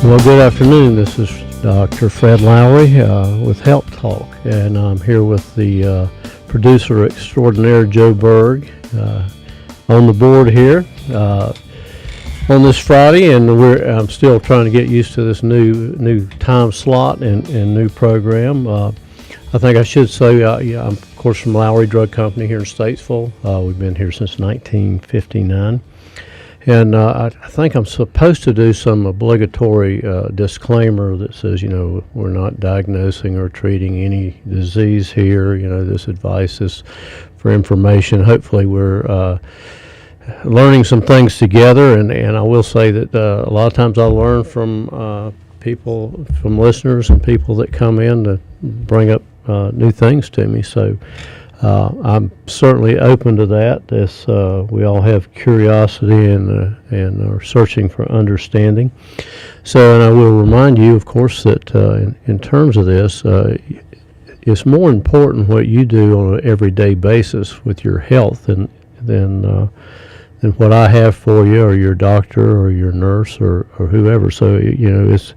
Well, good afternoon. This is Dr. Fred Lowry with Health Talk, and I'm here with the producer extraordinaire, Joe Berg, on the board here on this Friday, and I'm still trying to get used to this new time slot and new program. I think I should say, I'm of course from Lowry Drug Company here in Statesville. We've been here since 1959. And I think I'm supposed to do some obligatory disclaimer that says, we're not diagnosing or treating any disease here. This advice is for information. Hopefully we're learning some things together. And I will say that a lot of times I learn from people, from listeners and people that come in to bring up new things to me. So I'm certainly open to that, as we all have curiosity and are searching for understanding. So, and I will remind you, of course, that in terms of this, it's more important what you do on an everyday basis with your health than what I have for you, or your doctor, or your nurse, or whoever. So, it's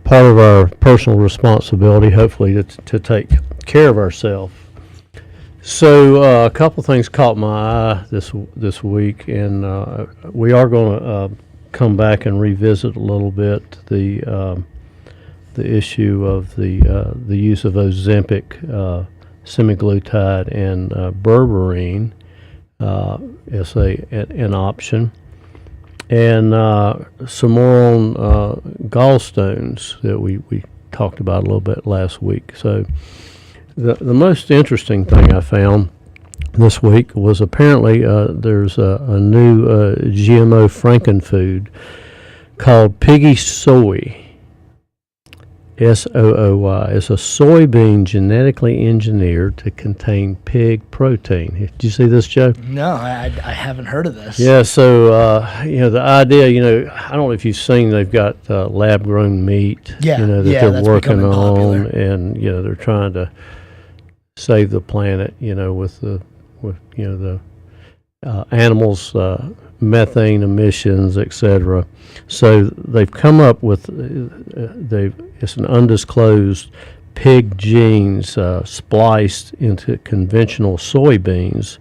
part of our personal responsibility, hopefully, to take care of ourselves. So a couple things caught my eye this week, and we are going to come back and revisit a little bit the issue of the use of Ozempic, semaglutide, and berberine as an option, and some more on gallstones that we talked about a little bit last week. So the most interesting thing I found this week was apparently there's a new GMO frankenfood called Piggy Soy, SOOY. It's a soybean genetically engineered to contain pig protein. Did you see this, Joe? No, I haven't heard of this. Yeah, so the idea, I don't know if you've seen, they've got lab-grown meat, that they're working on, popular. And they're trying to save the planet, with the animals' methane emissions, etc. So they've come up with it's an undisclosed pig genes spliced into conventional soybeans,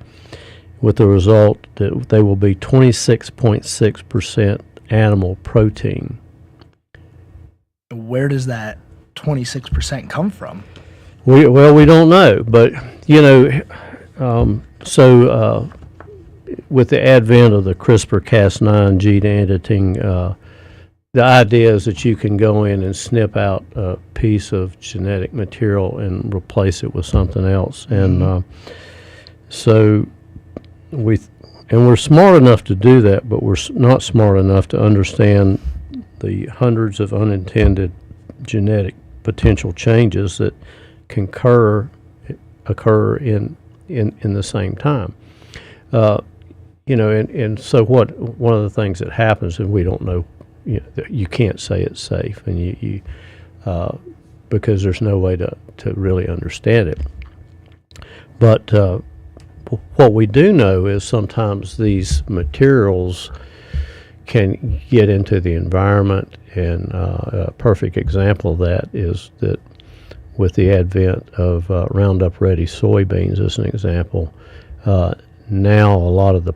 with the result that they will be 26.6% animal protein. Where does that 26% come from? We don't know, but with the advent of the CRISPR-Cas9 gene editing, the idea is that you can go in and snip out a piece of genetic material and replace it with something else, and so we're smart enough to do that, but we're not smart enough to understand the hundreds of unintended genetic potential changes that can occur in the same time. And so one of the things that happens, and we don't know, you can't say it's safe, and you because there's no way to really understand it. But what we do know is sometimes these materials can get into the environment, and a perfect example of that is that with the advent of Roundup Ready soybeans, as an example, now a lot of the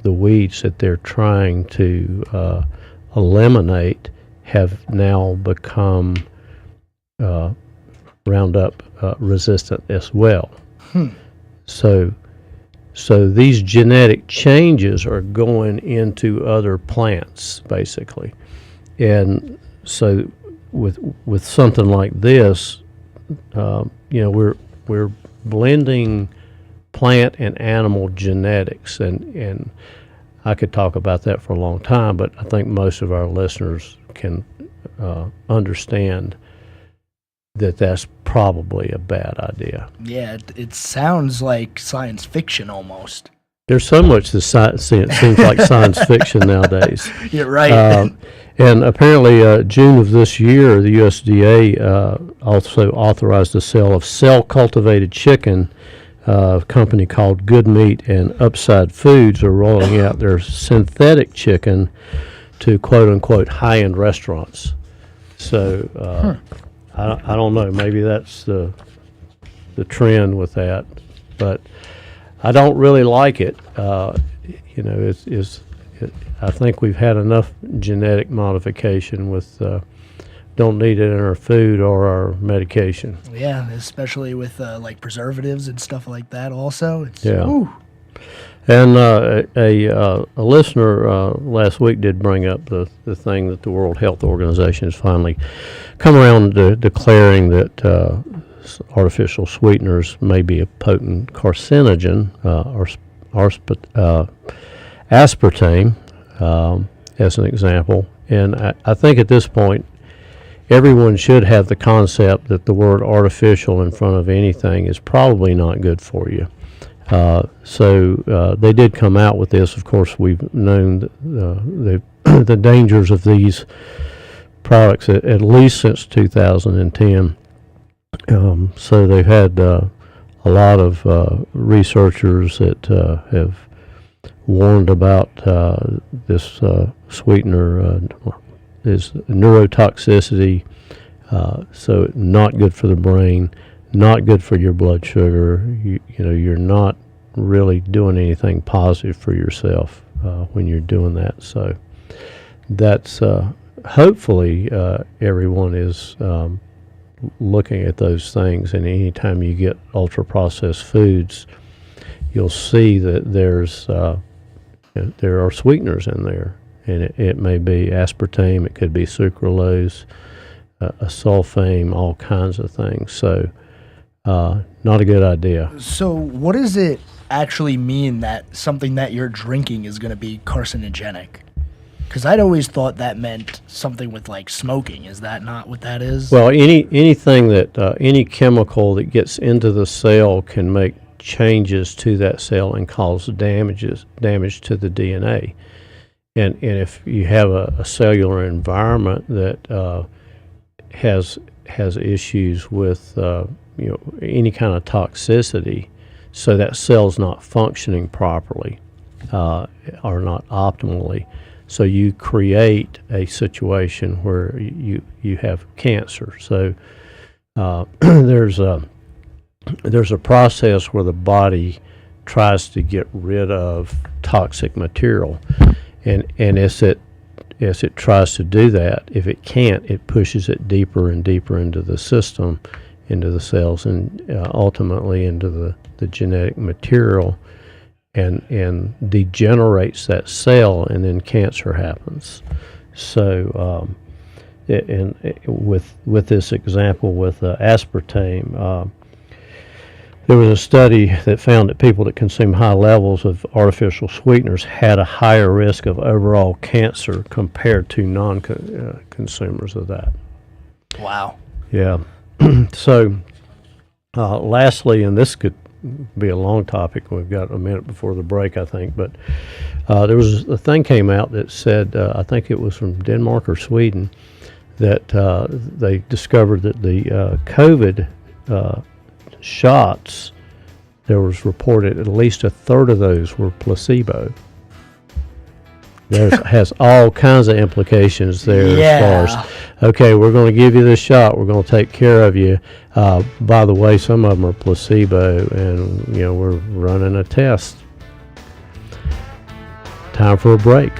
weeds that they're trying to eliminate have now become Roundup resistant as well. So these genetic changes are going into other plants, basically, and so with something like this, we're blending plant and animal genetics, and I could talk about that for a long time, but I think most of our listeners can understand that that's probably a bad idea. Yeah, it sounds like science fiction almost. There's so much that seems like science fiction nowadays. You're right. And apparently, June of this year, the USDA also authorized the sale of cell-cultivated chicken. A company called Good Meat and Upside Foods are rolling out their synthetic chicken to quote unquote high-end restaurants. So I don't know. Maybe that's the trend with that, but I don't really like it. I think we've had enough genetic modification with. Don't need it in our food or our medication. Yeah, especially with like preservatives and stuff like that. Also, Yeah. And a listener last week did bring up the thing that the World Health Organization has finally come around to declaring that artificial sweeteners may be a potent carcinogen, aspartame, as an example. And I think at this point, everyone should have the concept that the word artificial in front of anything is probably not good for you. So they did come out with this. Of course, we've known the dangers of these products at least since 2010. So they've had a lot of researchers that have warned about this sweetener is neurotoxicity, so not good for the brain, not good for your blood sugar. You're not really doing anything positive for yourself when you're doing that. So that's hopefully everyone is looking at those things, and anytime you get ultra-processed foods, you'll see that there are sweeteners in there. And it may be aspartame, it could be sucralose, a sulfame, all kinds of things. So not a good idea. So what does it actually mean that something that you're drinking is going to be carcinogenic? Because I'd always thought that meant something with like smoking. Is that not what that is? Well, anything that, any chemical that gets into the cell can make changes to that cell and cause damage to the DNA. And if you have a cellular environment that has issues with any kind of toxicity, so that cell's not functioning properly or not optimally, so you create a situation where you have cancer. So there's a process where the body tries to get rid of toxic material. And as it tries to do that, if it can't, it pushes it deeper and deeper into the system, into the cells, and ultimately into the genetic material, and degenerates that cell, and then cancer happens. So, with this example with aspartame. There was a study that found that people that consume high levels of artificial sweeteners had a higher risk of overall cancer compared to non-consumers of that. Wow. Yeah. So, lastly, and this could be a long topic. We've got a minute before the break, I think. But there was a thing came out that said, I think it was from Denmark or Sweden, that they discovered that the COVID shots, there was reported at least a third of those were placebo. There has all kinds of implications there. As far as, okay, we're going to give you this shot, we're going to take care of you. By the way, some of them are placebo, and we're running a test. Time for a break.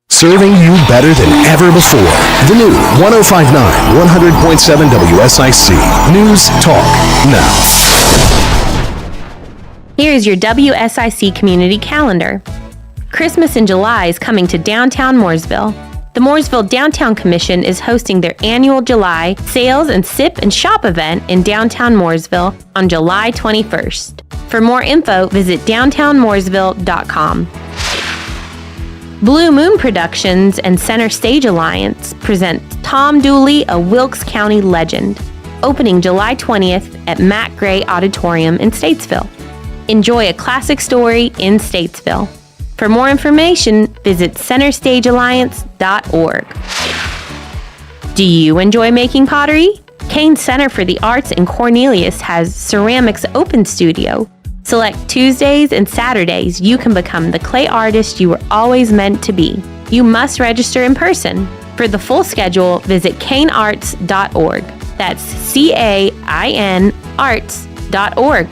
Serving you better than ever before. The new 105.9, 100.7 WSIC. News Talk Now. Here is your WSIC community calendar. Christmas in July is coming to downtown Mooresville. The Mooresville Downtown Commission is hosting their annual July Sales and Sip and Shop event in downtown Mooresville on July 21st. For more info, visit downtownmooresville.com. Blue Moon Productions and Center Stage Alliance present Tom Dooley, a Wilkes County Legend, opening July 20th at Matt Gray Auditorium in Statesville. Enjoy a classic story in Statesville. For more information, visit centerstagealliance.org. Do you enjoy making pottery? Kane Center for the Arts in Cornelius has Ceramics Open Studio. Select Tuesdays and Saturdays, you can become the clay artist you were always meant to be. You must register in person. For the full schedule, visit canearts.org. That's CAIN arts.org.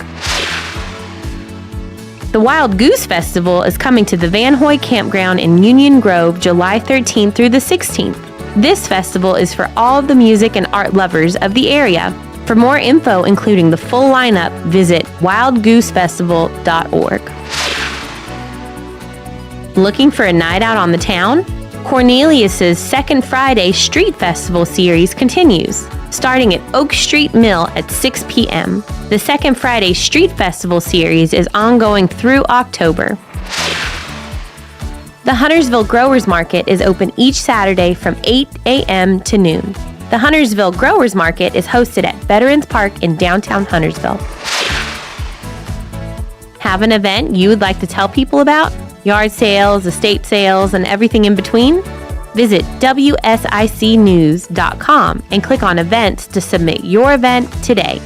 The Wild Goose Festival is coming to the Van Hoy Campground in Union Grove July 13th through the 16th. This festival is for all of the music and art lovers of the area. For more info, including the full lineup, visit wildgoosefestival.org. Looking for a night out on the town? Cornelius's Second Friday Street Festival series continues, starting at Oak Street Mill at 6 p.m. The Second Friday Street Festival series is ongoing through October. The Huntersville Growers Market is open each Saturday from 8 a.m. to noon. The Huntersville Growers Market is hosted at Veterans Park in downtown Huntersville. Have an event you would like to tell people about? Yard sales, estate sales, and everything in between? Visit WSICnews.com and click on events to submit your event today.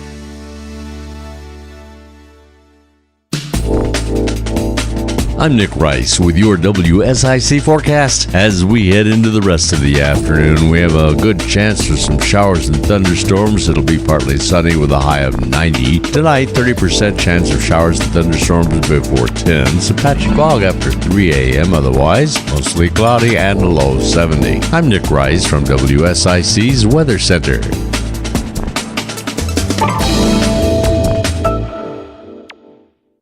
I'm Nick Rice with your WSIC forecast. As we head into the rest of the afternoon, we have a good chance for some showers and thunderstorms. It'll be partly sunny with a high of 90. Tonight, 30% chance of showers and thunderstorms before 10. Some patchy fog after 3 a.m. Otherwise, mostly cloudy and a low of 70. I'm Nick Rice from WSIC's Weather Center.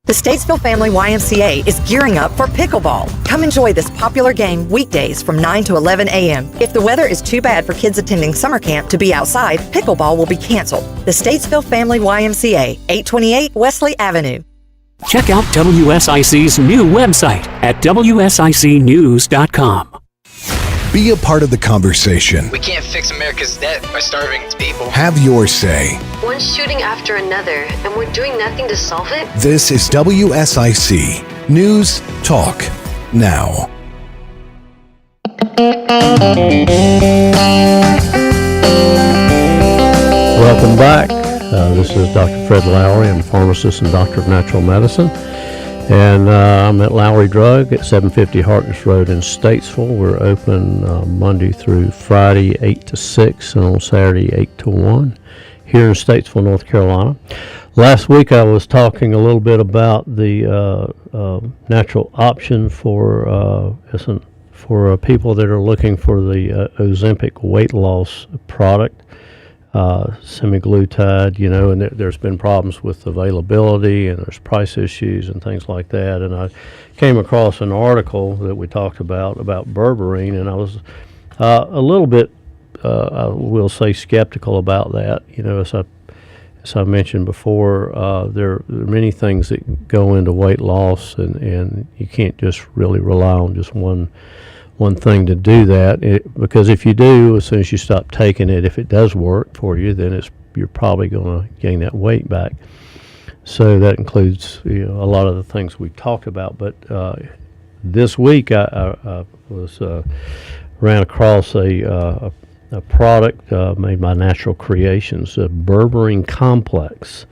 The Statesville Family YMCA is gearing up for pickleball. Come enjoy this popular game weekdays from 9 to 11 a.m. If the weather is too bad for kids attending summer camp to be outside, pickleball will be canceled. The Statesville Family YMCA, 828 Wesley Avenue. Check out WSIC's new website at WSICnews.com. Be a part of the conversation. We can't fix America's debt by starving its people. Have your say. One shooting after another, and we're doing nothing to solve it? This is WSIC News Talk Now. Welcome back. This is Dr. Fred Lowry. I'm a pharmacist and doctor of natural medicine. And I'm at Lowry Drug at 750 Harkness Road in Statesville. We're open Monday through Friday, 8 to 6, and on Saturday, 8 to 1, here in Statesville, North Carolina. Last week I was talking a little bit about the natural option for people that are looking for the Ozempic weight loss product. Semaglutide, and there's been problems with availability, and there's price issues and things like that. And I came across an article that we talked about berberine, and I was a little bit, I will say, skeptical about that. As I mentioned before, there are many things that go into weight loss, and you can't just really rely on just one thing to do that, because if you do, as soon as you stop taking it, if it does work for you, then you're probably going to gain that weight back. So that includes a lot of the things we've talked about. But this week I ran across a product made by Natural Creations, a berberine complex,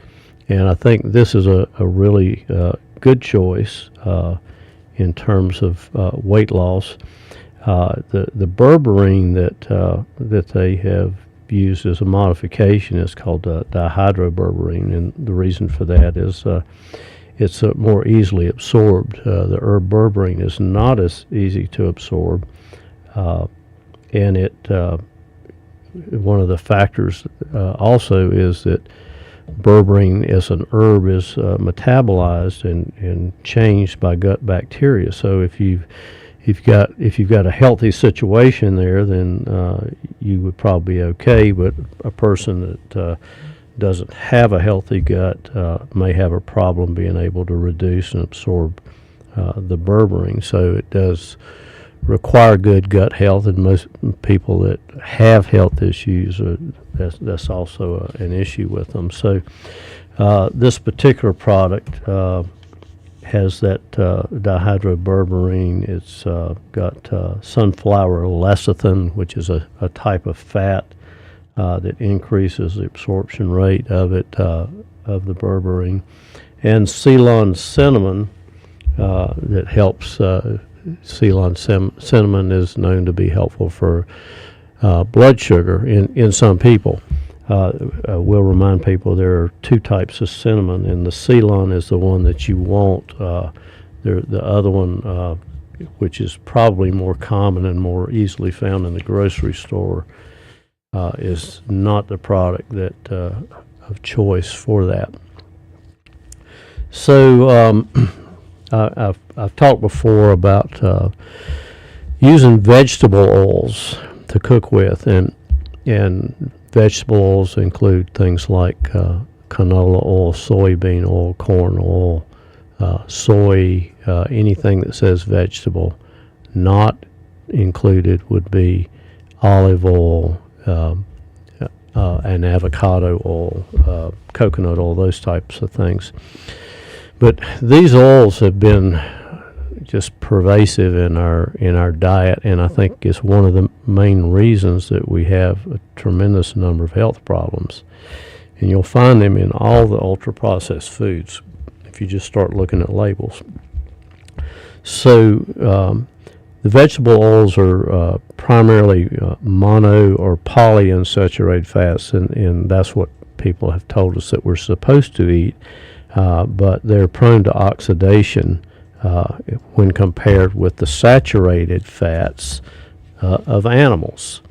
and I think this is a really good choice in terms of weight loss. The berberine that they have used as a modification is called dihydroberberine, and the reason for that is it's more easily absorbed. The herb berberine is not as easy to absorb, and one of the factors also is that berberine as an herb is metabolized and changed by gut bacteria. So if you've got a healthy situation there, then you would probably be okay. But a person that doesn't have a healthy gut may have a problem being able to reduce and absorb the berberine. So it does require good gut health, and most people that have health issues, that's also an issue with them. So this particular product has that dihydroberberine. It's got sunflower lecithin, which is a type of fat that increases the absorption rate of it, of the berberine, and Ceylon cinnamon that helps. Ceylon cinnamon is known to be helpful for blood sugar in some people. We'll remind people there are two types of cinnamon, and the Ceylon is the one that you want. The other one, which is probably more common and more easily found in the grocery store, is not the product that of choice for that. So I've talked before about using vegetable oils to cook with, and vegetable oils include things like canola oil, soybean oil, corn oil, soy, anything that says vegetable. Not included would be olive oil, and avocado oil, coconut oil, those types of things. But these oils have been just pervasive in our diet, and I think it's one of the main reasons that we have a tremendous number of health problems. And you'll find them in all the ultra-processed foods if you just start looking at labels. So the vegetable oils are primarily mono or polyunsaturated fats, and that's what people have told us that we're supposed to eat. But they're prone to oxidation when compared with the saturated fats of animals.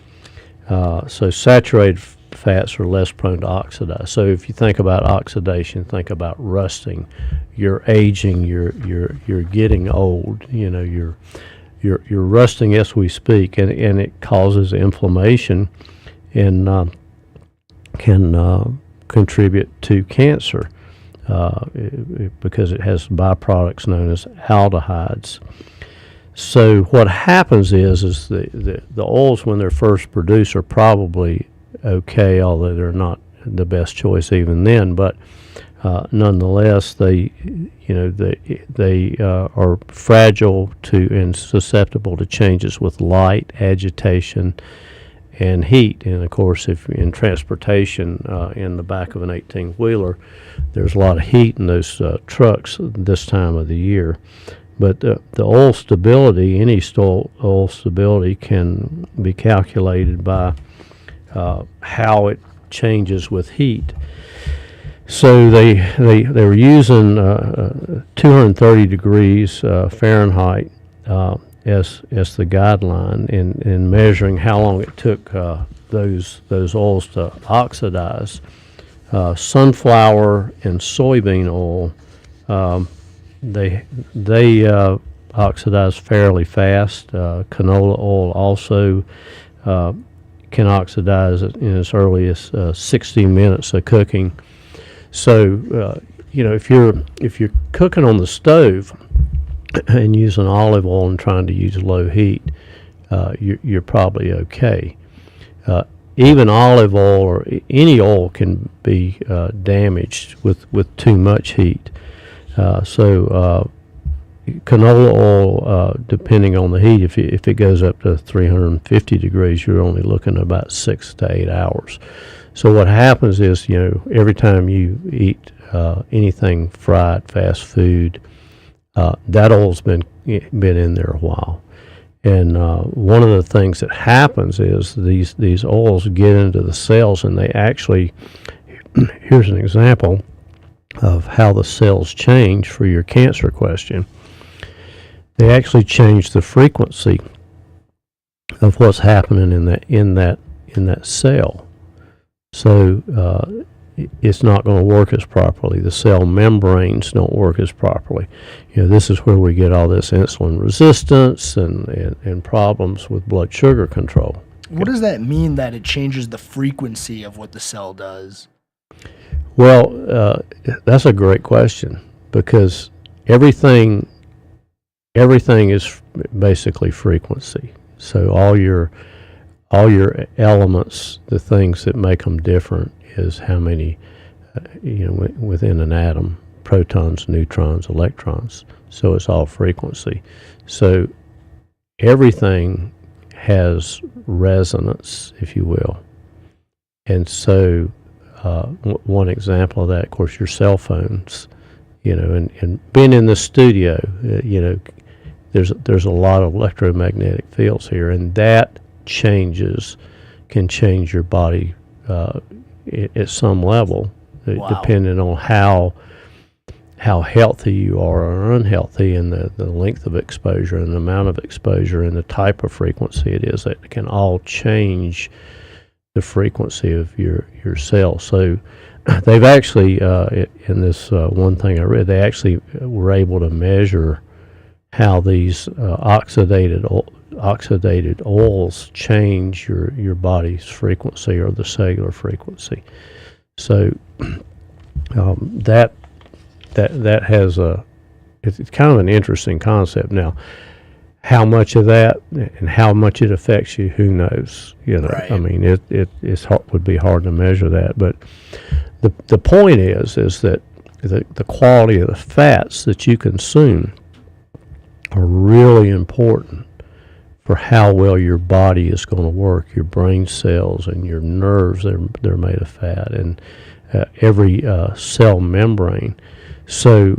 So saturated fats are less prone to oxidize. So if you think about oxidation, think about rusting. You're aging. You're getting old. You know, you're rusting as we speak, and it causes inflammation and can contribute to cancer. Because it has byproducts known as aldehydes. So what happens is the oils, when they're first produced, are probably okay, although they're not the best choice even then. But nonetheless, they are fragile to and susceptible to changes with light, agitation, and heat. And of course, if in transportation in the back of an 18-wheeler, there's a lot of heat in those trucks this time of the year. But the oil stability, any oil stability, can be calculated by how it changes with heat. So they were using 230 degrees Fahrenheit as the guideline in measuring how long it took those oils to oxidize. Sunflower and soybean oil, they oxidize fairly fast. Canola oil also can oxidize in as early as 60 minutes of cooking. So if you're cooking on the stove and using olive oil and trying to use low heat, you're probably okay. Even olive oil or any oil can be damaged with too much heat. So canola oil, depending on the heat, if it goes up to 350 degrees, you're only looking at about 6 to 8 hours. So what happens is, every time you eat anything fried, fast food, that oil's been in there a while. And one of the things that happens is these oils get into the cells, and they actually, here's an example of how the cells change for your cancer question. They actually change the frequency of what's happening in that cell. So it's not going to work as properly. The cell membranes don't work as properly. This is where we get all this insulin resistance and problems with blood sugar control. What does that mean, that it changes the frequency of what the cell does? Well, that's a great question, because everything is basically frequency. So all your elements, the things that make them different, is how many, within an atom, protons, neutrons, electrons. So it's all frequency. So everything has resonance, if you will. And so one example of that, of course, your cell phones, and being in the studio, there's a lot of electromagnetic fields here, and that can change your body at some level, depending on how healthy you are or unhealthy, and the length of exposure and the amount of exposure and the type of frequency it is. That can all change the frequency of your cells. So they've actually, in this one thing I read, they actually were able to measure how these oxidated oils change your body's frequency, or the cellular frequency. So that has it's kind of an interesting concept. Now, how much of that and how much it affects you, who knows? Right. I mean, it's would be hard to measure that. But the point is that the quality of the fats that you consume are really important for how well your body is going to work. Your brain cells and your nerves, they're made of fat, and every cell membrane. So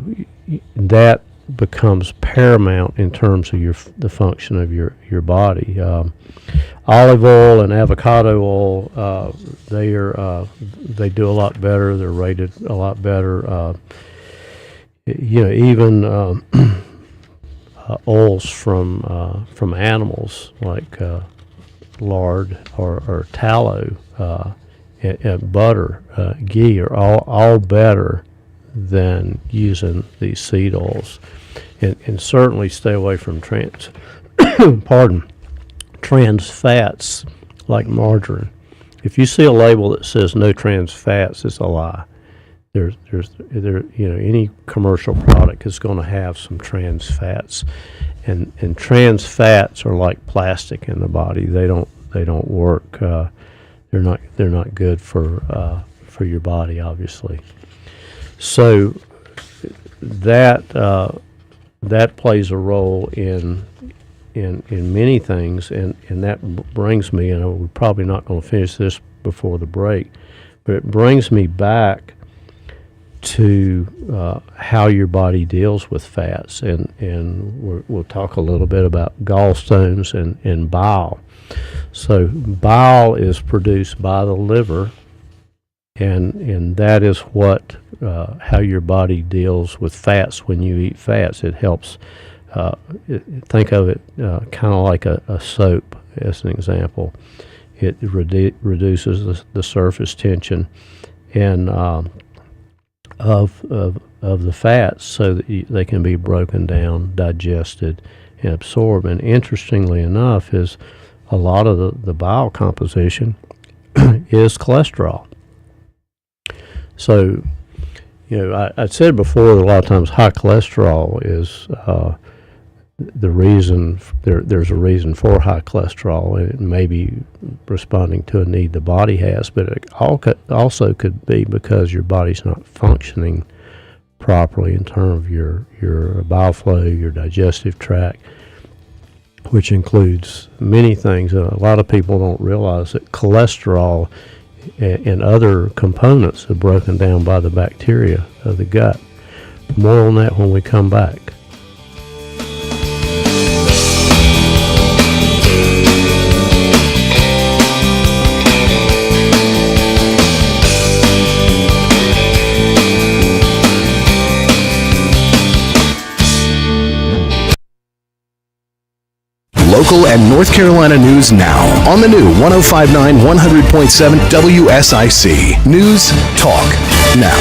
that becomes paramount in terms of the function of your body. Olive oil and avocado oil, they do a lot better. They're rated a lot better. Even oils from animals like lard or tallow, and butter, ghee are all better than using these seed oils, and certainly stay away from trans fats like margarine. If you see a label that says no trans fats, it's a lie. Any commercial product is going to have some trans fats, and trans fats are like plastic in the body. They don't work. They're not good for your body, obviously. So that plays a role in many things, and that brings me, and we're probably not going to finish this before the break, but it brings me back to how your body deals with fats, and we'll talk a little bit about gallstones and bile. So bile is produced by the liver, and that is what how your body deals with fats when you eat fats. It helps. Think of it kind of like a soap, as an example. It reduces the surface tension and of the fats, so that they can be broken down, digested, and absorbed. And interestingly enough, is a lot of the bile composition is cholesterol. So, I said before that a lot of times high cholesterol is the reason. There's a reason for high cholesterol, and it may be responding to a need the body has, but it also could be because your body's not functioning properly in terms of your bile flow, your digestive tract, which includes many things. A lot of people don't realize that cholesterol and other components are broken down by the bacteria of the gut. More on that when we come back. Local and North Carolina news now on the new 105.9 100.7 WSIC. News Talk Now.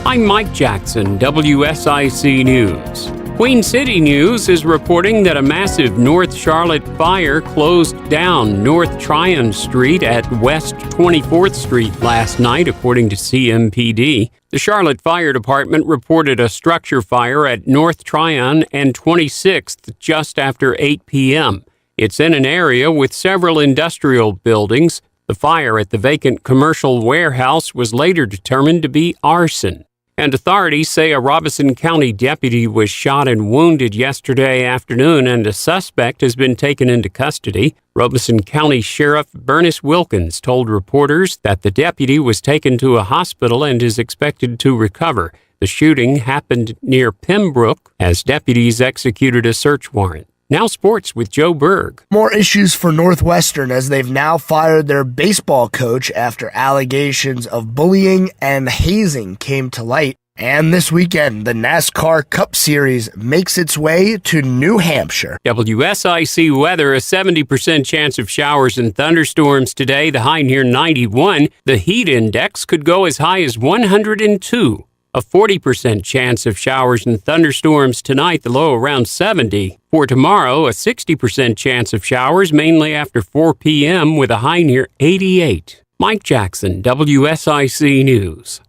I'm Mike Jackson, WSIC News. Queen City News is reporting that a massive North Charlotte fire closed down North Tryon Street at West 24th Street last night, according to CMPD. The Charlotte Fire Department reported a structure fire at North Tryon and 26th just after 8 p.m. It's in an area with several industrial buildings. The fire at the vacant commercial warehouse was later determined to be arson. And authorities say a Robeson County deputy was shot and wounded yesterday afternoon, and a suspect has been taken into custody. Robeson County Sheriff Bernice Wilkins told reporters that the deputy was taken to a hospital and is expected to recover. The shooting happened near Pembroke as deputies executed a search warrant. Now sports with Joe Berg. More issues for Northwestern as they've now fired their baseball coach after allegations of bullying and hazing came to light. And this weekend, the NASCAR Cup Series makes its way to New Hampshire. WSIC weather, a 70% chance of showers and thunderstorms today, the high near 91. The heat index could go as high as 102. A 40% chance of showers and thunderstorms tonight, the low around 70. For tomorrow, a 60% chance of showers, mainly after 4 p.m. with a high near 88. Mike Jackson, WSIC News.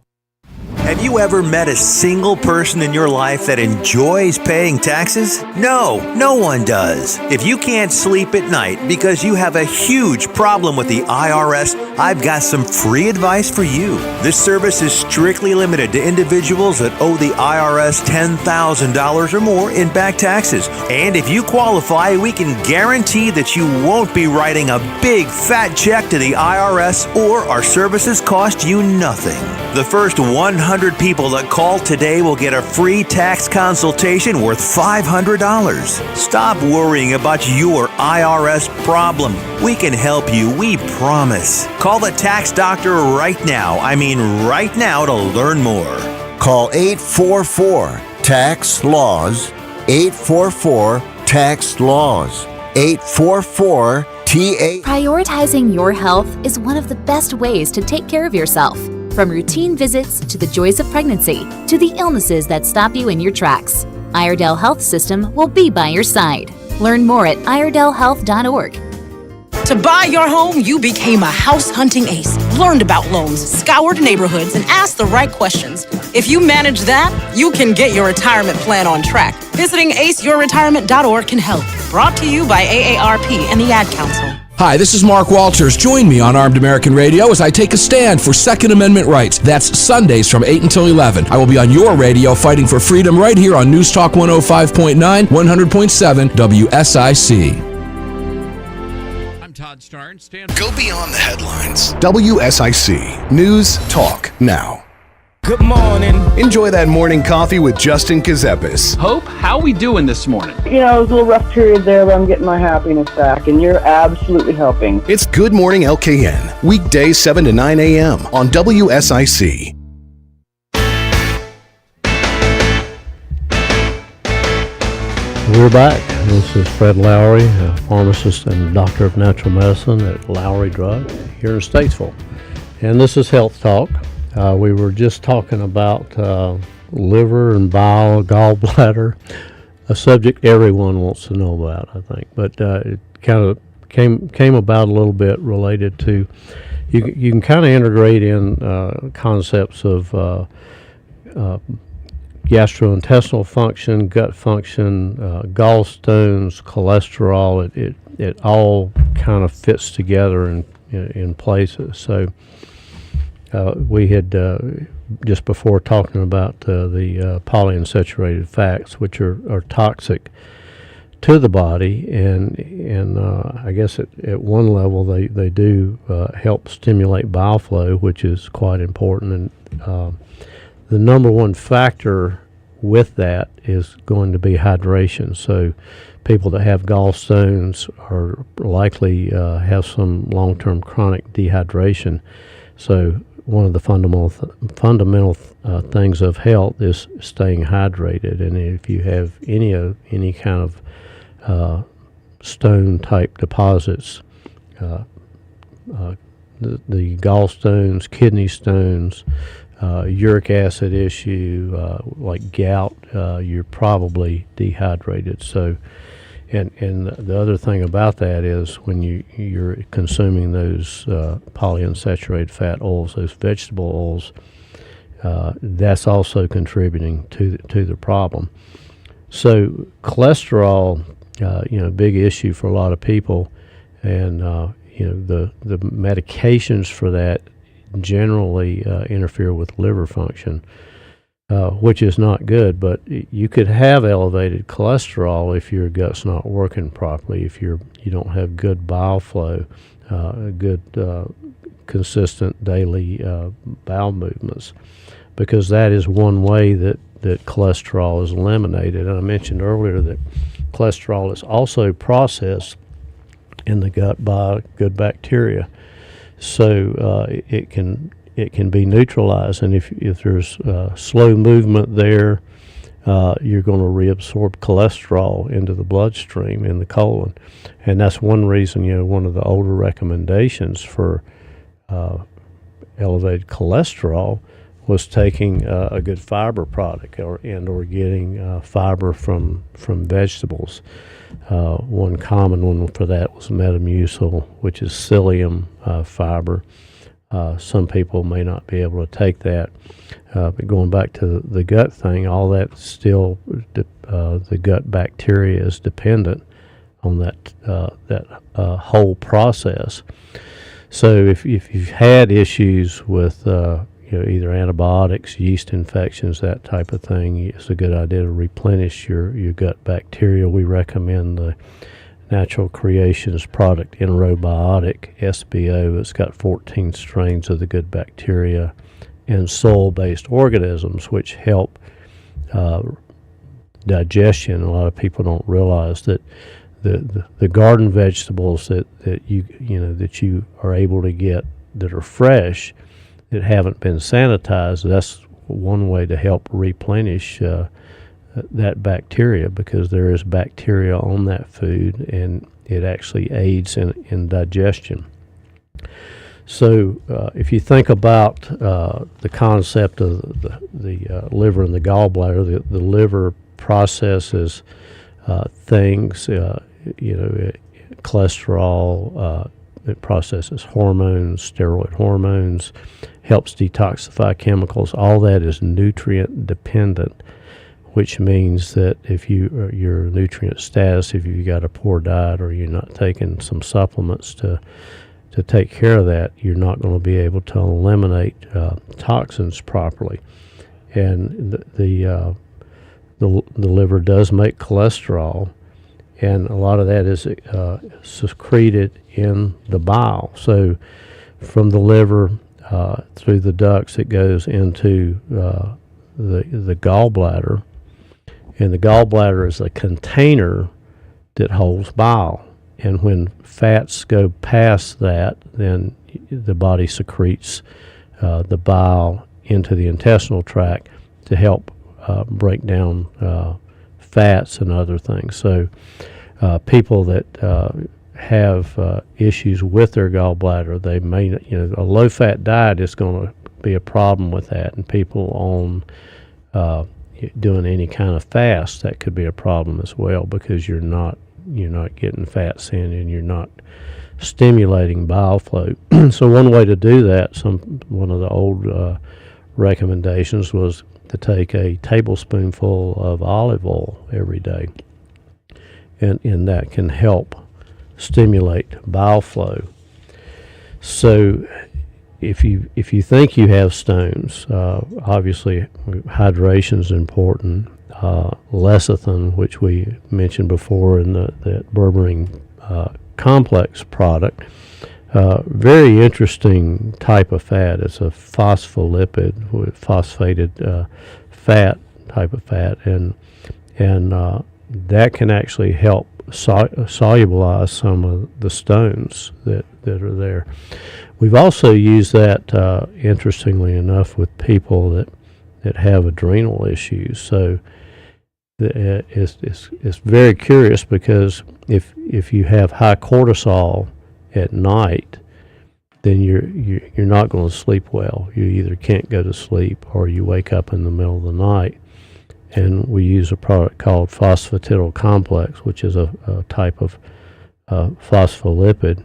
Have you ever met a single person in your life that enjoys paying taxes? No one does. If you can't sleep at night because you have a huge problem with the IRS, I've got some free advice for you. This service is strictly limited to individuals that owe the IRS $10,000 or more in back taxes. And if you qualify, we can guarantee that you won't be writing a big fat check to the IRS, or our services cost you nothing. The first 100 people that call today will get a free tax consultation worth $500. Stop worrying about your IRS problem. We can help you, we promise. Call the tax doctor right now. I mean right now, to learn more. Call 844-TAX-LAWS, 844-TAX-LAWS, 844-TA. Prioritizing your health is one of the best ways to take care of yourself. From routine visits to the joys of pregnancy to the illnesses that stop you in your tracks, Iredell Health System will be by your side. Learn more at iredellhealth.org. To buy your home, you became a house hunting ace, learned about loans, scoured neighborhoods, and asked the right questions. If you manage that, you can get your retirement plan on track. Visiting aceyourretirement.org can help. Brought to you by AARP and the Ad Council. Hi, this is Mark Walters. Join me on Armed American Radio as I take a stand for Second Amendment rights. That's Sundays from 8 until 11. I will be on your radio fighting for freedom right here on NewsTalk 105.9, 100.7 WSIC. I'm Todd Starn. Go beyond the headlines. WSIC News Talk Now. Good morning. Enjoy that morning coffee with Justin Kazepis. Hope, how we doing this morning? You know, it was a little rough period there, but I'm getting my happiness back, and you're absolutely helping. It's Good Morning LKN, weekdays 7 to 9 a.m. on WSIC. We're back. This is Fred Lowry, a pharmacist and doctor of natural medicine at Lowry Drug here in Statesville. And this is Health Talk. We were just talking about liver and bile, gallbladder, a subject everyone wants to know about, I think. But it kind of came about a little bit related to, you can kind of integrate in concepts of gastrointestinal function, gut function, gallstones, cholesterol. It all kind of fits together in places. So we had just before talking about the polyunsaturated fats, which are toxic to the body, and I guess at one level they do help stimulate bile flow, which is quite important. And the number one factor with that is going to be hydration. So people that have gallstones are likely have some long-term chronic dehydration. So one of the fundamental things of health is staying hydrated. And if you have any kind of stone-type deposits, the gallstones, kidney stones, uric acid issue, like gout, you're probably dehydrated. So, and the other thing about that is when you're consuming those polyunsaturated fat oils, those vegetable oils, that's also contributing to the problem. So cholesterol, big issue for a lot of people, and the medications for that generally interfere with liver function. which is not good. But you could have elevated cholesterol if your gut's not working properly, if you don't have good bile flow, good consistent daily bowel movements, because that is one way that cholesterol is eliminated. And I mentioned earlier that cholesterol is also processed in the gut by good bacteria, so it can be neutralized. And if there's slow movement there, you're going to reabsorb cholesterol into the bloodstream in the colon, and that's one reason, one of the older recommendations for elevated cholesterol was taking a good fiber product or getting fiber from vegetables. One common one for that was Metamucil, which is psyllium fiber. Some people may not be able to take that. But going back to the gut thing, all that still, the gut bacteria is dependent on that whole process. So if you've had issues with either antibiotics, yeast infections, that type of thing, it's a good idea to replenish your gut bacteria. We recommend the Natural Creations product Enrobiotic SBO. It's got 14 strains of the good bacteria and soil-based organisms, which help digestion. A lot of people don't realize that the garden vegetables that you are able to get that are fresh, that haven't been sanitized, that's one way to help replenish that bacteria, because there is bacteria on that food and it actually aids in digestion. So if you think about the concept of the liver and the gallbladder, the liver processes things, cholesterol, it processes hormones, steroid hormones, helps detoxify chemicals. All that is nutrient dependent, which means that if your nutrient status, if you've got a poor diet or you're not taking some supplements to take care of that, you're not going to be able to eliminate toxins properly. And the liver does make cholesterol, and a lot of that is secreted in the bile. So from the liver through the ducts, it goes into the gallbladder, and the gallbladder is a container that holds bile. And when fats go past that, then the body secretes the bile into the intestinal tract to help break down fats and other things. So people that have issues with their gallbladder, they may, a low-fat diet is going to be a problem with that. And people on doing any kind of fast, that could be a problem as well, because you're not getting fats in and you're not stimulating bile flow. So one way to do that, one of the old recommendations was to take a tablespoonful of olive oil every day, and that can help stimulate bile flow. So if you think you have stones, obviously hydration is important. Lecithin, which we mentioned before in the berberine complex product, very interesting type of fat. It's a phospholipid with phosphated fat type of fat, and that can actually help solubilize some of the stones that are there. We've also used that, interestingly enough, with people that have adrenal issues. So it's very curious, because if you have high cortisol at night, then you're not going to sleep well. You either can't go to sleep or you wake up in the middle of the night. And we use a product called phosphatidyl complex, which is a type of phospholipid,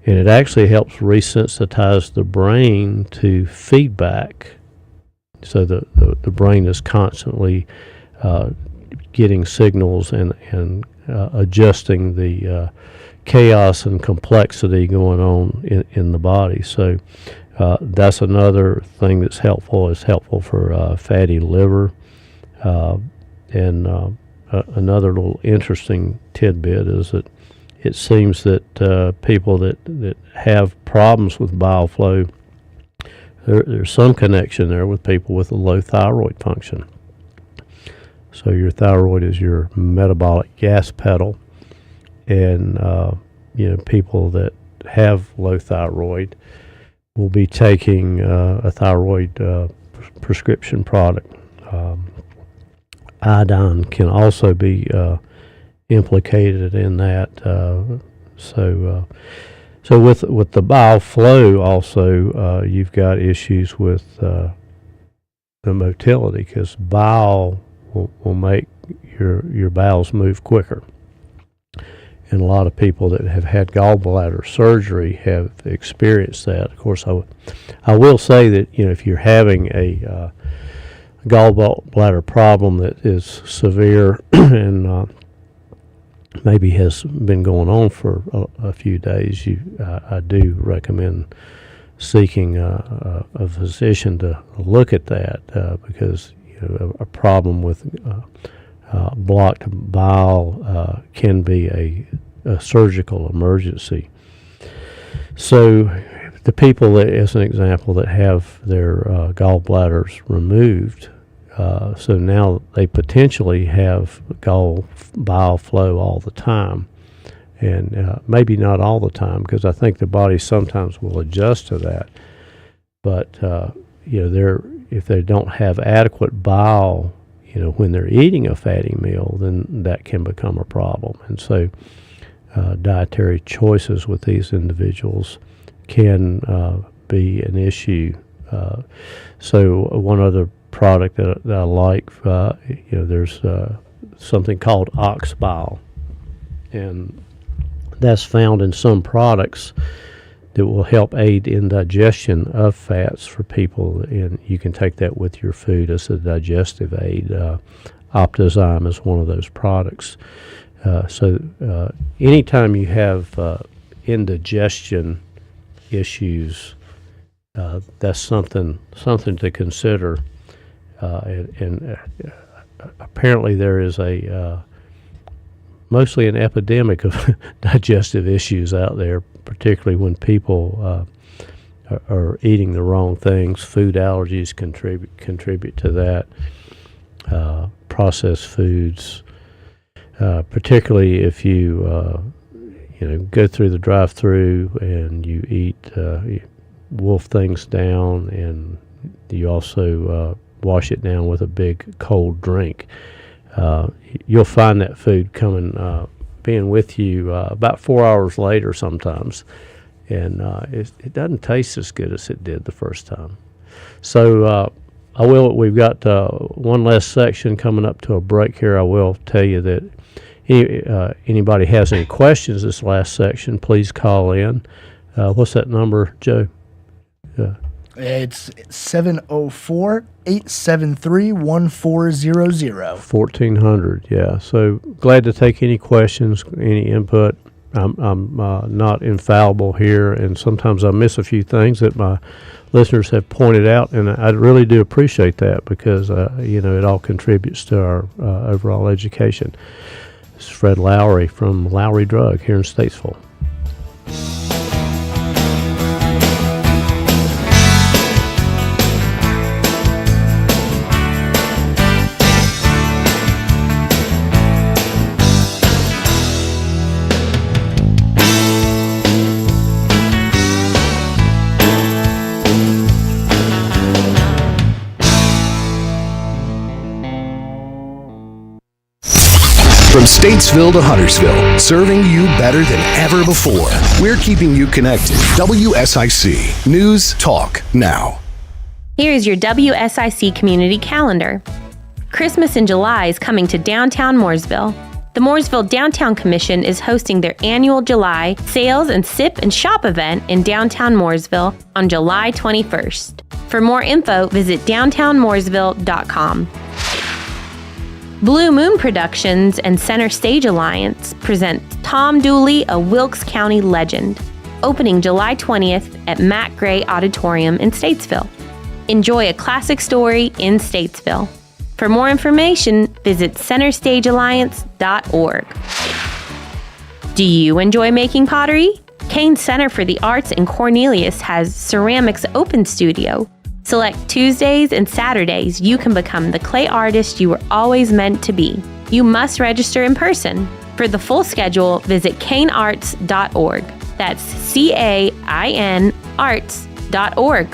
and it actually helps resensitize the brain to feedback. So the brain is constantly getting signals and adjusting the chaos and complexity going on in the body. So that's another thing that's helpful. It's helpful for fatty liver. And another little interesting tidbit is that it seems that people that have problems with bile flow, there's some connection there with people with a low thyroid function. So your thyroid is your metabolic gas pedal, and people that have low thyroid will be taking a thyroid prescription product. Iodine can also be implicated in that. So with the bile flow, also you've got issues with the motility, because bile will make your bowels move quicker. And a lot of people that have had gallbladder surgery have experienced that. Of course, I will say that if you're having a gallbladder problem that is severe and maybe has been going on for a few days, I do recommend seeking a physician to look at that, because a problem with blocked bile can be a surgical emergency. So the people that, as an example, that have their gallbladders removed, so now they potentially have bile flow all the time, and maybe not all the time, because I think the body sometimes will adjust to that. But if they don't have adequate bile, when they're eating a fatty meal, then that can become a problem. And so dietary choices with these individuals can be an issue. So one other product that I like, there's something called ox bile, and that's found in some products that will help aid in digestion of fats for people, and you can take that with your food as a digestive aid. Optozyme is one of those products. So anytime you have indigestion issues, that's something to consider. And apparently there is mostly an epidemic of digestive issues out there, particularly when people are eating the wrong things. Food allergies contribute to that. Processed foods, particularly if you go through the drive-through and you eat, wolf things down, and you also wash it down with a big cold drink. You'll find that food being with you about 4 hours later sometimes, and it doesn't taste as good as it did the first time. So we've got one last section coming up to a break here. I will tell you that anybody has any questions this last section, please call in. What's that number, Joe? It's 704-873-1400. 1400, yeah. So glad to take any questions, any input. I'm not infallible here, and sometimes I miss a few things that my listeners have pointed out, and I really do appreciate that, because it all contributes to our overall education. This is Fred Lowry from Lowry Drug here in Statesville. From Statesville to Huntersville, serving you better than ever before. We're keeping you connected. WSIC News Talk Now. Here is your WSIC community calendar. Christmas in July is coming to downtown Mooresville. The Mooresville Downtown Commission is hosting their annual July Sales and Sip and Shop event in downtown Mooresville on July 21st. For more info, visit downtownmooresville.com. Blue Moon Productions and Center Stage Alliance present Tom Dooley, a Wilkes County Legend, opening July 20th at Matt Gray Auditorium in Statesville. Enjoy a classic story in Statesville. For more information, visit centerstagealliance.org. Do you enjoy making pottery? Kane Center for the Arts in Cornelius has Ceramics Open Studio. Select Tuesdays and Saturdays, you can become the clay artist you were always meant to be. You must register in person. For the full schedule, visit canearts.org. That's CAIN arts.org.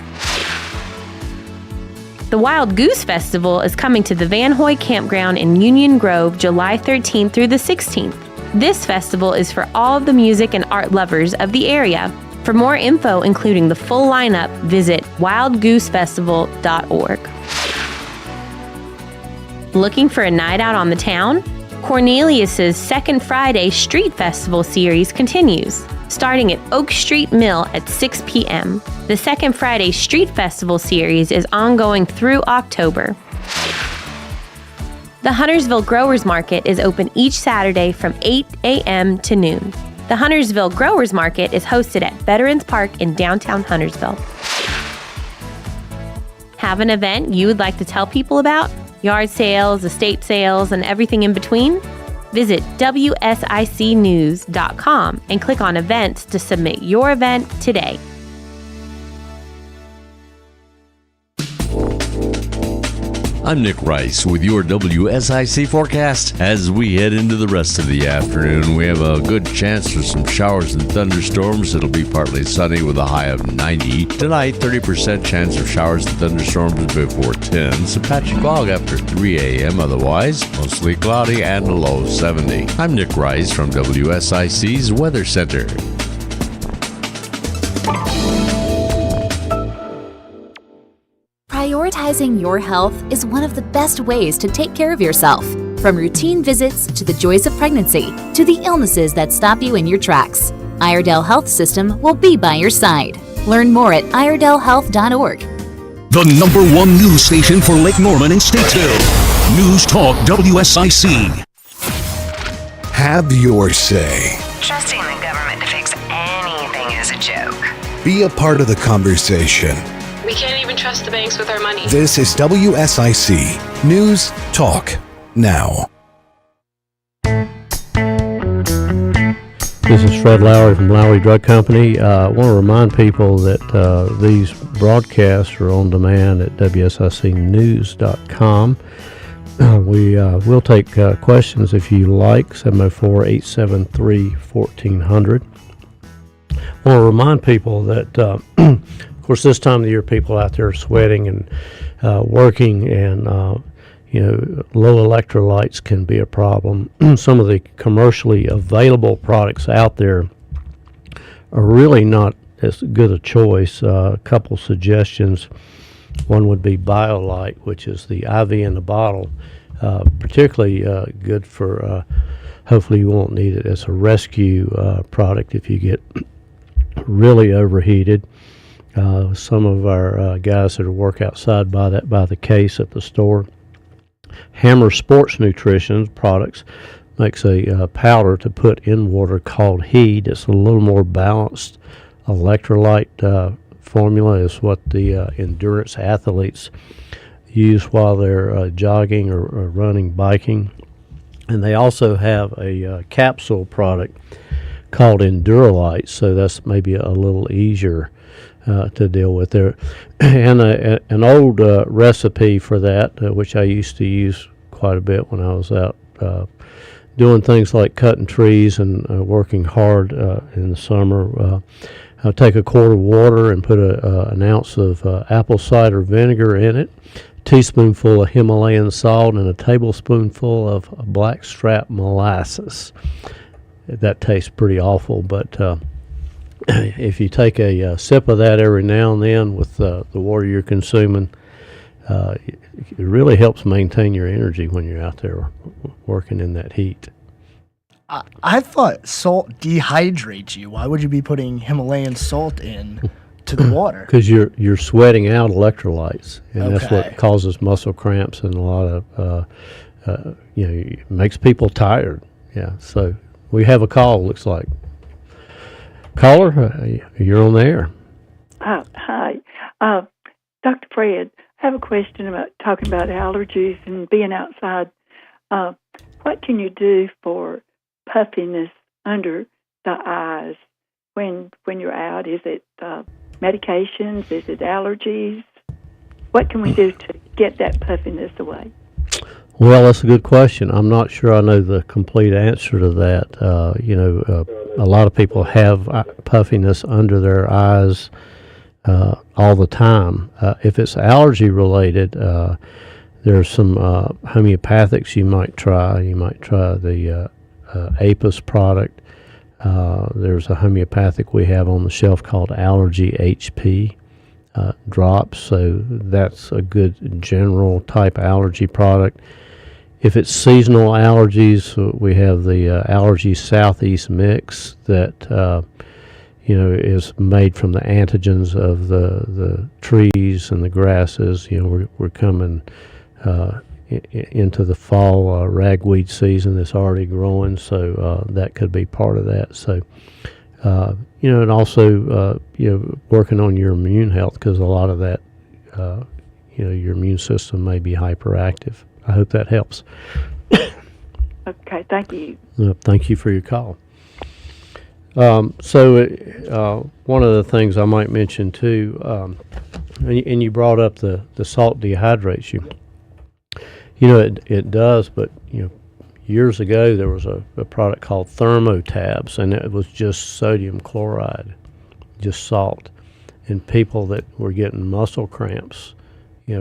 The Wild Goose Festival is coming to the Van Hoy Campground in Union Grove July 13th through the 16th. This festival is for all of the music and art lovers of the area. For more info, including the full lineup, visit wildgoosefestival.org. Looking for a night out on the town? Cornelius's Second Friday Street Festival series continues, starting at Oak Street Mill at 6 p.m. The Second Friday Street Festival series is ongoing through October. The Huntersville Growers Market is open each Saturday from 8 a.m. to noon. The Huntersville Growers Market is hosted at Veterans Park in downtown Huntersville. Have an event you would like to tell people about? Yard sales, estate sales, and everything in between? Visit WSICnews.com and click on events to submit your event today. I'm Nick Rice with your WSIC forecast. As we head into the rest of the afternoon, we have a good chance for some showers and thunderstorms. It'll be partly sunny with a high of 90. Tonight, 30% chance of showers and thunderstorms before 10. Some patchy fog after 3 a.m. Otherwise, mostly cloudy and a low of 70. I'm Nick Rice from WSIC's Weather Center. Prioritizing your health is one of the best ways to take care of yourself. From routine visits to the joys of pregnancy to the illnesses that stop you in your tracks, Iredell Health System will be by your side. Learn more at iredellhealth.org. The #1 news station for Lake Norman and Statesville. NewsTalk WSIC. Have your say. Trusting the government to fix anything is a joke. Be a part of the conversation. We can't even trust the banks with our money. This is WSIC News Talk Now. This is Fred Lowry from Lowry Drug Company. I want to remind people that these broadcasts are on demand at WSICnews.com. We will take questions if you like, 704-873-1400. I want to remind people that of course, this time of the year, people out there are sweating and working, and low electrolytes can be a problem. Some of the commercially available products out there are really not as good a choice. A couple suggestions. One would be BioLite, which is the IV in the bottle, particularly good for. Hopefully, you won't need it as a rescue product if you get really overheated. Some of our guys that work outside buy that by the case at the store. Hammer Sports Nutrition products makes a powder to put in water called Heed. It's a little more balanced electrolyte formula is what the endurance athletes use while they're jogging or running, biking. And they also have a capsule product called Endurolite, so that's maybe a little easier to deal with there. And an old recipe for that, which I used to use quite a bit when I was out doing things like cutting trees and working hard in the summer. I'll take a quart of water and put an ounce of apple cider vinegar in it, a teaspoonful of Himalayan salt, and a tablespoonful of blackstrap molasses. That tastes pretty awful, but if you take a sip of that every now and then with the water you're consuming, it really helps maintain your energy when you're out there working in that heat. I thought salt dehydrates you. Why would you be putting Himalayan salt in to the water? Because you're sweating out electrolytes, and that's what causes muscle cramps and a lot of it makes people tired. Yeah, so we have a call, looks like. Caller, you're on the air. Hi. Dr. Fred, I have a question about talking about allergies and being outside. What can you do for puffiness under the eyes when you're out? Is it medications? Is it allergies? What can we do to get that puffiness away? Well, that's a good question. I'm not sure I know the complete answer to that. A lot of people have puffiness under their eyes all the time. If it's allergy related, there's some homeopathics you might try. You might try the Apis product. There's a homeopathic we have on the shelf called Allergy HP drops. So that's a good general type allergy product. If it's seasonal allergies, we have the Allergy Southeast Mix that is made from the antigens of the trees and the grasses. We're coming into the fall ragweed season that's already growing, so that could be part of that. So, and also, working on your immune health, because a lot of that, your immune system may be hyperactive. I hope that helps. Okay, thank you. Thank you for your call. So one of the things I might mention too, and you brought up the salt dehydrates you. It does, but years ago there was a product called Thermotabs, and it was just sodium chloride, just salt, and people that were getting muscle cramps,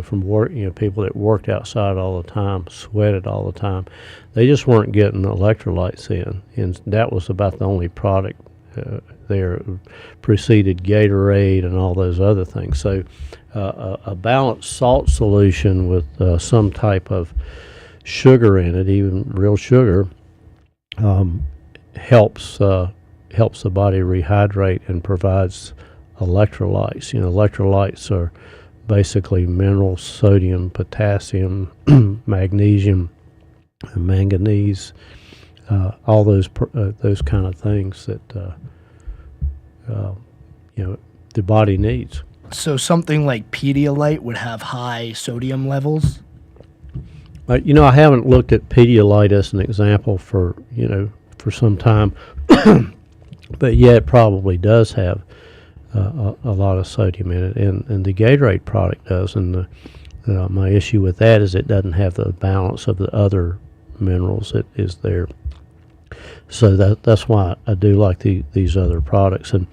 from work, people that worked outside all the time, sweated all the time, they just weren't getting electrolytes in, and that was about the only product there. Preceded Gatorade and all those other things. So a balanced salt solution with some type of sugar in it, even real sugar, helps the body rehydrate and provides electrolytes. Electrolytes are basically minerals: sodium, potassium, magnesium, manganese, all those kind of things that the body needs. So something like Pedialyte would have high sodium levels? I haven't looked at Pedialyte as an example for some time, but yeah, it probably does have a lot of sodium in it, and the Gatorade product does. And my issue with that is it doesn't have the balance of the other minerals that is there. So that's why I do like these other products, and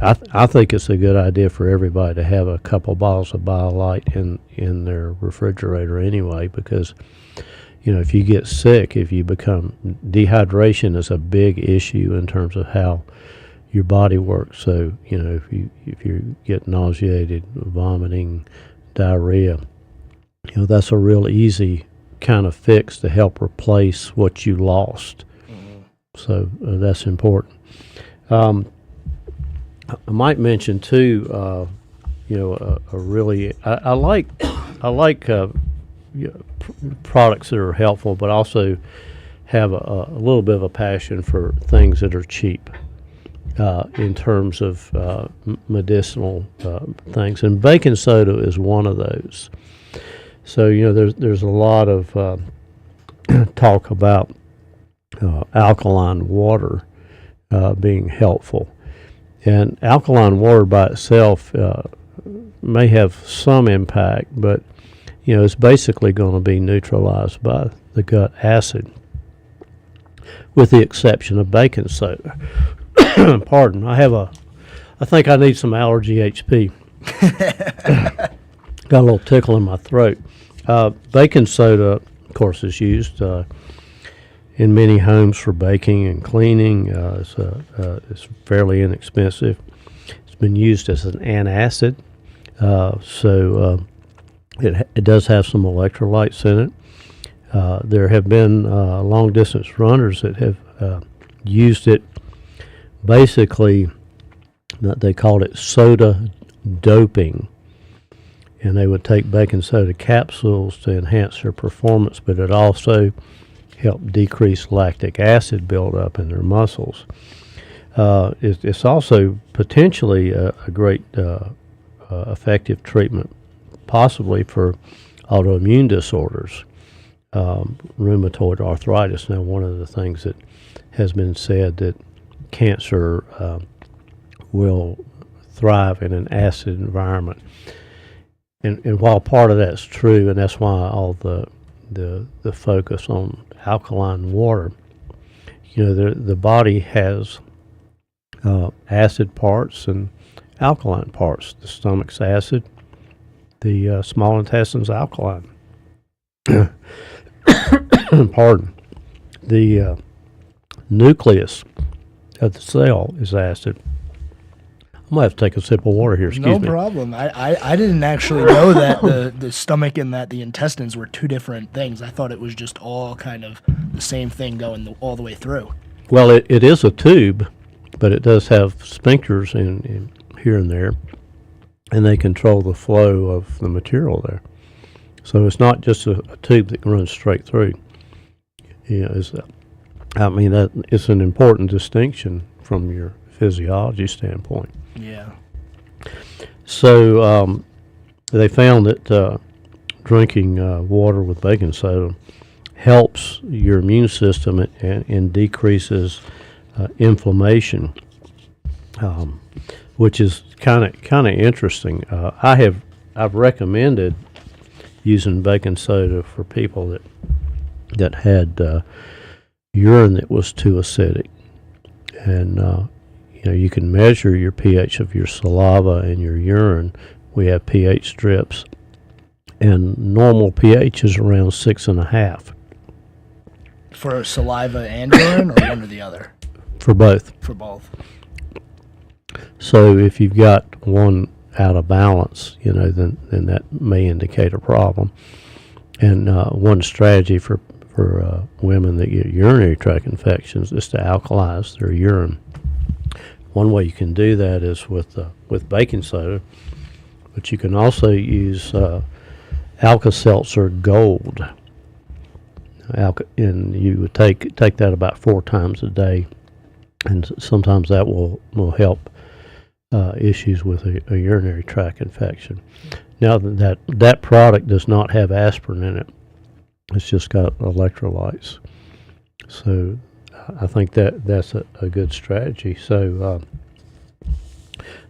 I think it's a good idea for everybody to have a couple bottles of BioLite in their refrigerator anyway, because if you get sick, if you become dehydration is a big issue in terms of how your body works. So if you get nauseated, vomiting, diarrhea, that's a real easy kind of fix to help replace what you lost. So that's important. I might mention too, a really I like products that are helpful, but also have a little bit of a passion for things that are cheap in terms of medicinal things, and baking soda is one of those. So there's a lot of talk about alkaline water being helpful. And alkaline water by itself may have some impact, but it's basically going to be neutralized by the gut acid, with the exception of baking soda. Pardon, I think I need some Allergy HP. Got a little tickle in my throat. Baking soda, of course, is used in many homes for baking and cleaning. It's fairly inexpensive. It's been used as an antacid, so it does have some electrolytes in it. There have been long-distance runners that have used it. Basically, they called it soda doping, and they would take baking soda capsules to enhance their performance, but it also helped decrease lactic acid buildup in their muscles. It's also potentially a great effective treatment, possibly for autoimmune disorders, rheumatoid arthritis. Now, one of the things that has been said that cancer will thrive in an acid environment. And while part of that's true, and that's why all the focus on alkaline water, the body has acid parts and alkaline parts. The stomach's acid, the small intestine's alkaline. Pardon. The nucleus of the cell is acid. I'm going to have to take a sip of water here, excuse me. No problem. I didn't actually know that the stomach and that the intestines were two different things. I thought it was just all kind of the same thing going all the way through. Well, it is a tube, but it does have sphincters in here and there, and they control the flow of the material there. So it's not just a tube that runs straight through. It's an important distinction from your physiology standpoint. Yeah. So they found that drinking water with baking soda helps your immune system and decreases inflammation, which is kind of interesting. I've recommended using baking soda for people that had urine that was too acidic, and you can measure your pH of your saliva and your urine. We have pH strips, and normal pH is around 6.5. For saliva and urine, or one or the other? For both. For both. So if you've got one out of balance, then that may indicate a problem. And one strategy for women that get urinary tract infections is to alkalize their urine. One way you can do that is with baking soda, but you can also use Alka-Seltzer Gold. And you would take that about 4 times a day, and sometimes that will help issues with a urinary tract infection. Now that product does not have aspirin in it; it's just got electrolytes. So I think that's a good strategy. So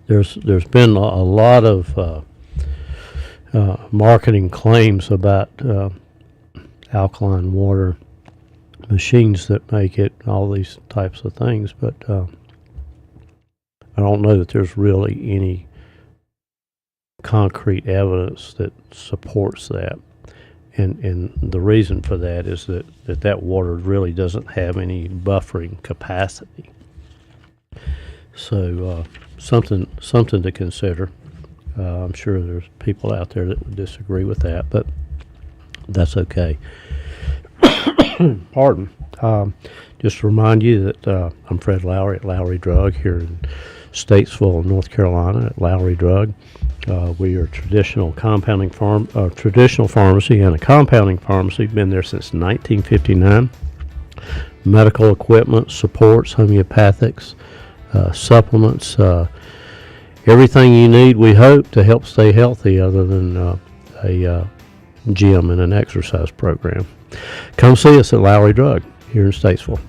there's been a lot of marketing claims about alkaline water machines that make it, all these types of things, but I don't know that there's really any concrete evidence that supports that. And the reason for that is that water really doesn't have any buffering capacity. So something to consider. I'm sure there's people out there that would disagree with that, but that's okay. Pardon. Just to remind you that I'm Fred Lowry at Lowry Drug here in Statesville, North Carolina at Lowry Drug. We are a traditional pharmacy and a compounding pharmacy. Been there since 1959. Medical equipment, supports, homeopathics, supplements, everything you need, we hope, to help stay healthy other than a gym and an exercise program. Come see us at Lowry Drug here in Statesville.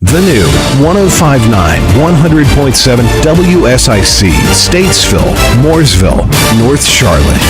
The new 105.9, 100.7 WSIC, Statesville, Mooresville, North Charlotte.